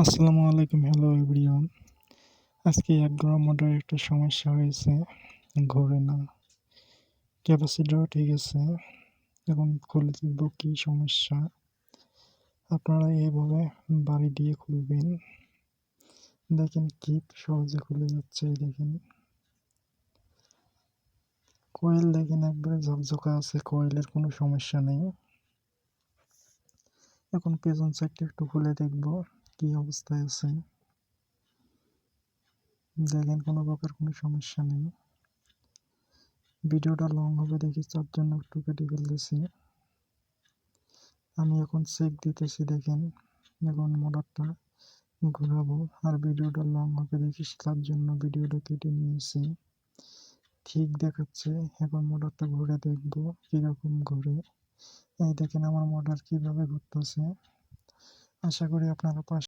আসসালামু আলাইকুম, hello everyone. আজকে অ্যাগ্রো মোটর একটা সমস্যা হয়েছে, ঘোরে না। ক্যাপাসিটরও ঠিক আছে। এখন খুলে দেখব কি সমস্যা। আপনারা এইভাবে বাড়ি দিয়ে খুলবেন। দেখেন কি সহজে খুলে যাচ্ছে। দেখেন কয়েল, দেখেন একবারে ঝকঝকা আছে, কয়েলের কোনো সমস্যা নেই। এখন পেছন সাইডটা একটু খুলে দেখব কি অবস্থায় আছে। দেখেন কোনো প্রকার কোনো সমস্যা নেই। ভিডিওটা লং হবে দেখি, তার জন্য একটু কেটে ফেলতেছি। আমি এখন চেক দিতেছি। দেখেন এখন মোটরটা ঘোরাবো, আর ভিডিওটা লং হবে দেখি, তার জন্য ভিডিওটা কেটে নিয়েছি। ঠিক দেখাচ্ছে। এখন মোটরটা ঘুরে দেখবো কিরকম ঘুরে। এই দেখেন আমার মোটর কিভাবে ঘুরতেছে। আশা করি আপনারা পাশে